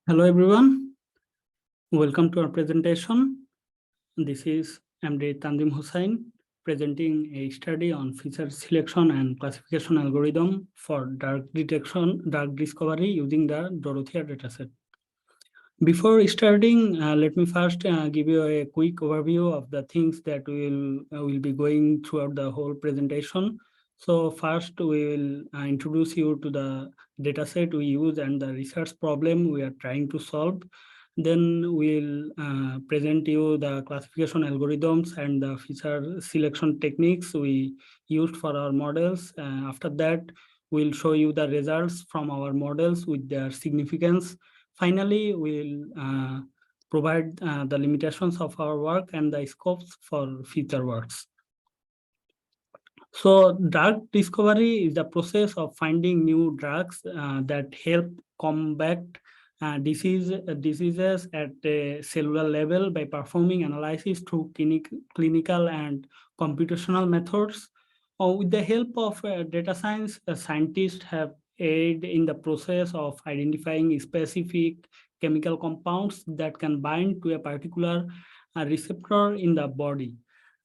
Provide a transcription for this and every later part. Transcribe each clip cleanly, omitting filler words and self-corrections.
Hello everyone, welcome to our presentation. This is MD Tanzim Hossain presenting a study on feature selection and classification algorithm for drug discovery using the DOROTHEA dataset. Before starting, let me first give you a quick overview of the things that we'll be going throughout the whole presentation. So first, we will introduce you to the dataset we use and the research problem we are trying to solve. Then we'll present you the classification algorithms and the feature selection techniques we used for our models. After that, we'll show you the results from our models with their significance. Finally, we'll provide the limitations of our work and the scopes for future works. So drug discovery is the process of finding new drugs that help combat diseases at a cellular level by performing analysis through clinical and computational methods. With the help of data science, scientists have aided in the process of identifying specific chemical compounds that can bind to a particular receptor in the body.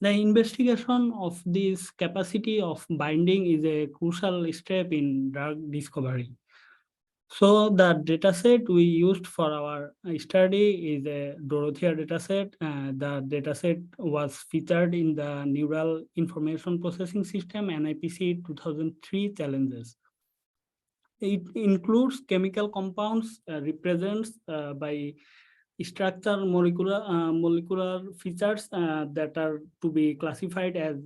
The investigation of this capacity of binding is a crucial step in drug discovery. So the dataset we used for our study is a DOROTHEA dataset. The dataset was featured in the Neural Information Processing System NIPC 2003 challenges. It includes chemical compounds represented by structure molecular features that are to be classified as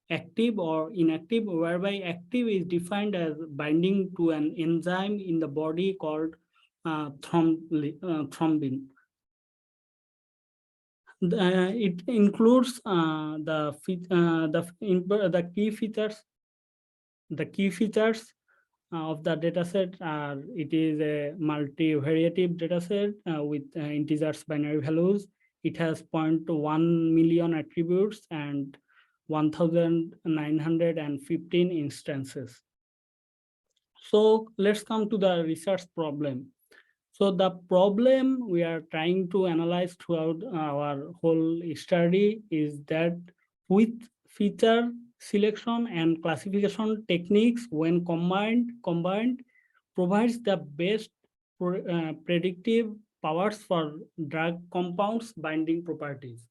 active or inactive, whereby active is defined as binding to an enzyme in the body called thrombin. It includes the key features. The key features of the dataset are: it is a multivariative dataset with integers binary values. It has 0.1 million attributes and 1,915 instances. So let's come to the research problem. So the problem we are trying to analyze throughout our whole study is that with feature selection and classification techniques, when combined provides the best predictive powers for drug compounds binding properties.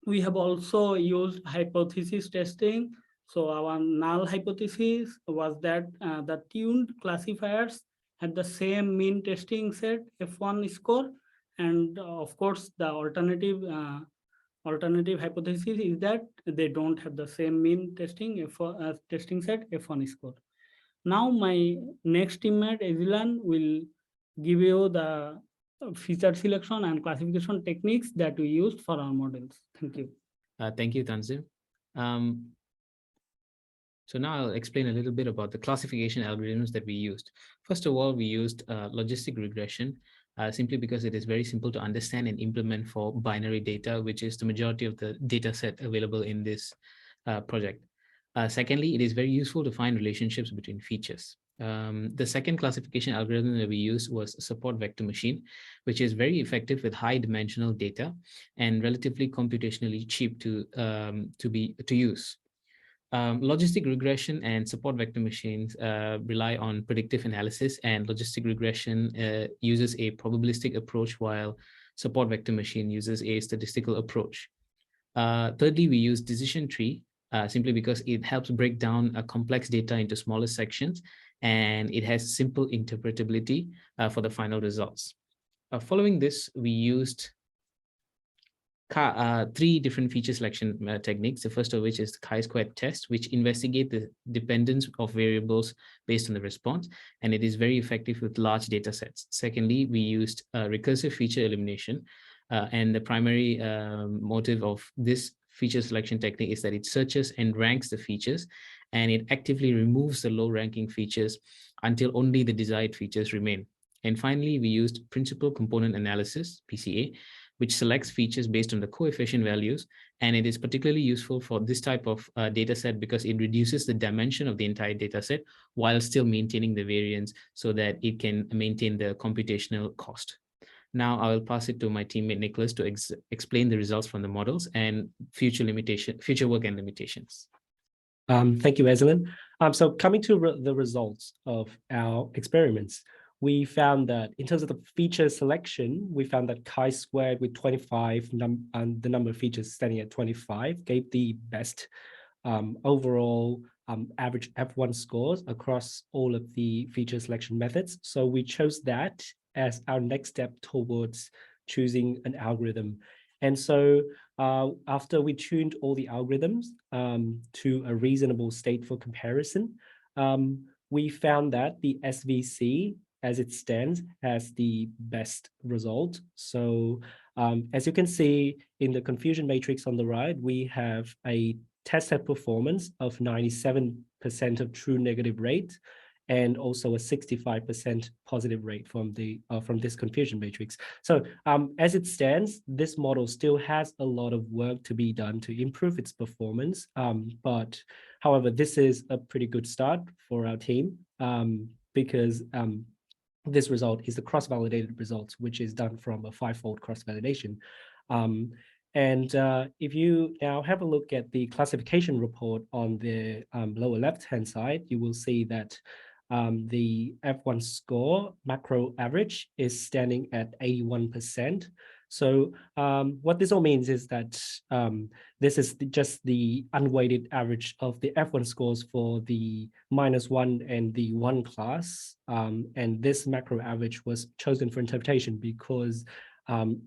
We have also used hypothesis testing. So our null hypothesis was that the tuned classifiers had the same mean testing set F1 score, and of course the alternative hypothesis is that they don't have the same mean testing testing set F1 score. Now my next teammate Ezilaan will give you the feature selection and classification techniques that we used for our models. Thank you. Thank you, Tanzim. So now I'll explain a little bit about the classification algorithms that we used. First of all, we used logistic regression, simply because it is very simple to understand and implement for binary data, which is the majority of the data set available in this project. Secondly, it is very useful to find relationships between features. The second classification algorithm that we used was support vector machine, which is very effective with high dimensional data and relatively computationally cheap to use. Logistic regression and support vector machines rely on predictive analysis, and logistic regression uses a probabilistic approach, while support vector machine uses a statistical approach. Thirdly, we use decision tree simply because it helps break down a complex data into smaller sections, and it has simple interpretability for the final results. Following this, we used three different feature selection techniques, the first of which is the chi-squared test, which investigate the dependence of variables based on the response, and it is very effective with large data sets. Secondly, we used recursive feature elimination, and the primary motive of this feature selection technique is that it searches and ranks the features, and it actively removes the low ranking features until only the desired features remain. And finally, we used principal component analysis, PCA, which selects features based on the coefficient values. And it is particularly useful for this type of data set because it reduces the dimension of the entire data set while still maintaining the variance so that it can maintain the computational cost. Now I will pass it to my teammate Nicholas to explain the results from the models and future work and limitations. Thank you, Ezilaan. So coming to the results of our experiments, we found that in terms of the feature selection, we found that chi-squared with 25 and the number of features standing at 25 gave the best overall average F1 scores across all of the feature selection methods. So we chose that as our next step towards choosing an algorithm. And so after we tuned all the algorithms to a reasonable state for comparison, we found that the SVC as it stands has the best result. So as you can see in the confusion matrix on the right, we have a test set performance of 97% of true negative rate, and also a 65% positive rate from this confusion matrix. So as it stands, this model still has a lot of work to be done to improve its performance. But however, this is a pretty good start for our team because this result is the cross-validated results, which is done from a 5-fold cross-validation. And if you now have a look at the classification report on the lower left-hand side, you will see that the F1 score macro average is standing at 81%. So what this all means is that this is just the unweighted average of the F1 scores for the -1 and the 1 class. And this macro average was chosen for interpretation because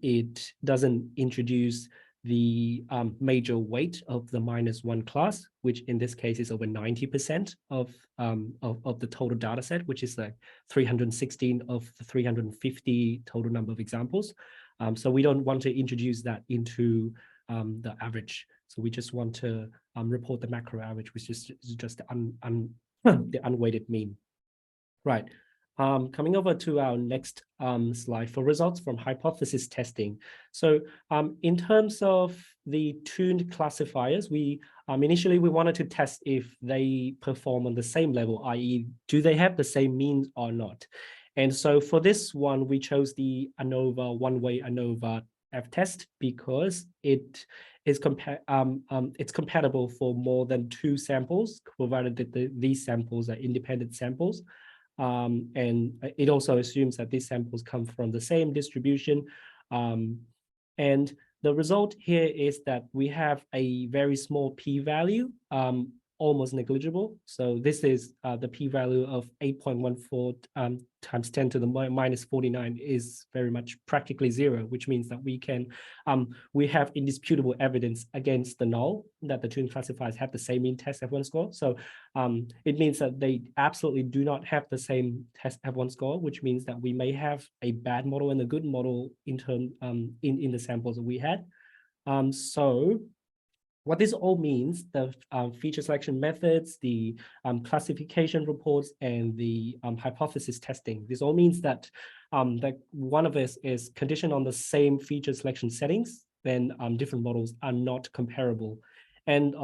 it doesn't introduce the major weight of the -1 class, which in this case is over 90% of the total data set, which is like 316 of the 350 total number of examples. So we don't want to introduce that into the average. So we just want to report the macro average, which is just the unweighted mean. Right. Coming over to our next slide for results from hypothesis testing. So in terms of the tuned classifiers, we initially we wanted to test if they perform on the same level, i.e. do they have the same means or not? And so for this one, we chose the ANOVA one-way ANOVA F-test because it is it's compatible for more than 2 samples, provided that these samples are independent samples. And it also assumes that these samples come from the same distribution. And the result here is that we have a very small p-value, almost negligible. So this is the p-value of 8.14 times 10 to the minus 49 is very much practically 0, which means that we have indisputable evidence against the null that the tuned classifiers have the same mean test F1 score. So it means that they absolutely do not have the same test F1 score, which means that we may have a bad model and a good model in the samples that we had. So what this all means, the feature selection methods, the classification reports, and the hypothesis testing, this all means that one of us is conditioned on the same feature selection settings, then different models are not comparable. And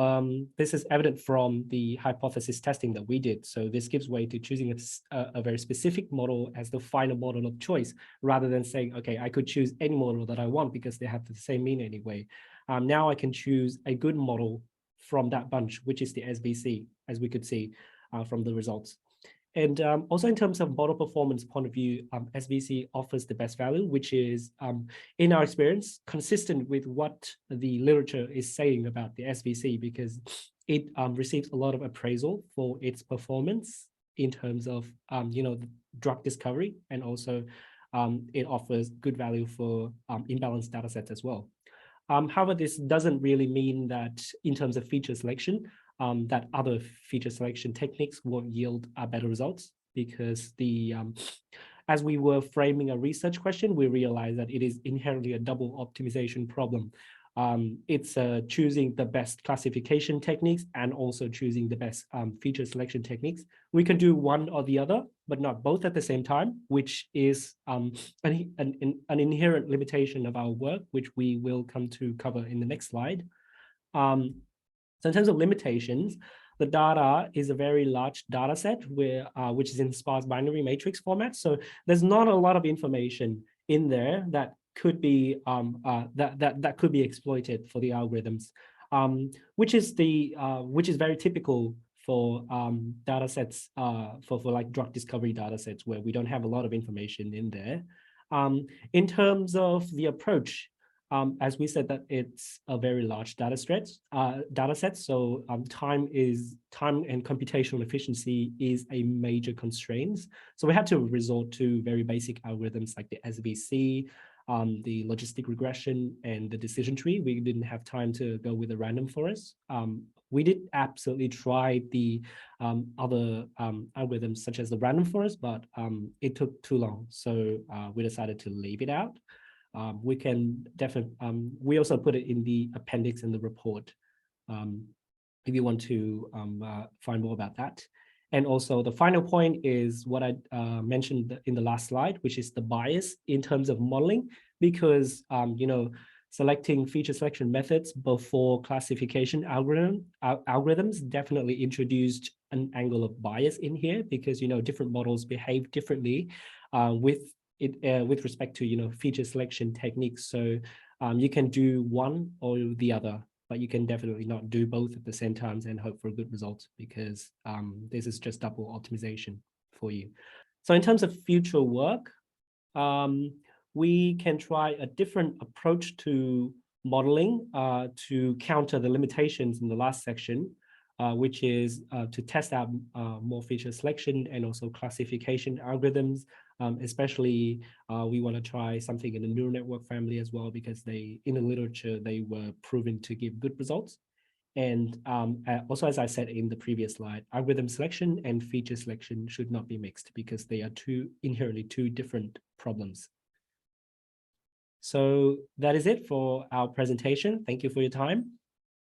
this is evident from the hypothesis testing that we did. So this gives way to choosing a very specific model as the final model of choice, rather than saying, okay, I could choose any model that I want because they have the same mean anyway. Now I can choose a good model from that bunch, which is the SVC, as we could see from the results. And also in terms of model performance point of view, SVC offers the best value, which is, in our experience, consistent with what the literature is saying about the SVC, because it receives a lot of appraisal for its performance in terms of, drug discovery, and also it offers good value for imbalanced data sets as well. However, this doesn't really mean that in terms of feature selection, that other feature selection techniques won't yield better results, because as we were framing a research question, we realized that it is inherently a double optimization problem. It's choosing the best classification techniques and also choosing the best feature selection techniques. We can do one or the other, but not both at the same time, which is an inherent limitation of our work, which we will come to cover in the next slide. So in terms of limitations, the data is a very large data set which is in sparse binary matrix format. So there's not a lot of information in there that could be that could be exploited for the algorithms, which is very typical for data sets for like drug discovery data sets where we don't have a lot of information in there. In terms of the approach, as we said, that it's a very large data set. So time and computational efficiency is a major constraint. So we had to resort to very basic algorithms like the SVC, the logistic regression, and the decision tree. We didn't have time to go with a random forest. We did absolutely try the other algorithms such as the random forest, but it took too long. So we decided to leave it out. We can definitely, we also put it in the appendix in the report if you want to find more about that. And also the final point is what I mentioned in the last slide, which is the bias in terms of modeling, because, selecting feature selection methods before classification algorithms definitely introduced an angle of bias in here, because, different models behave differently with respect to, feature selection techniques. So you can do one or the other, but you can definitely not do both at the same time and hope for a good result, because this is just double optimization for you. So in terms of future work, we can try a different approach to modeling to counter the limitations in the last section, which is to test out more feature selection and also classification algorithms. Especially, we want to try something in the neural network family as well, because in the literature, they were proven to give good results. And also, as I said in the previous slide, algorithm selection and feature selection should not be mixed, because they are inherently two different problems. So that is it for our presentation. Thank you for your time.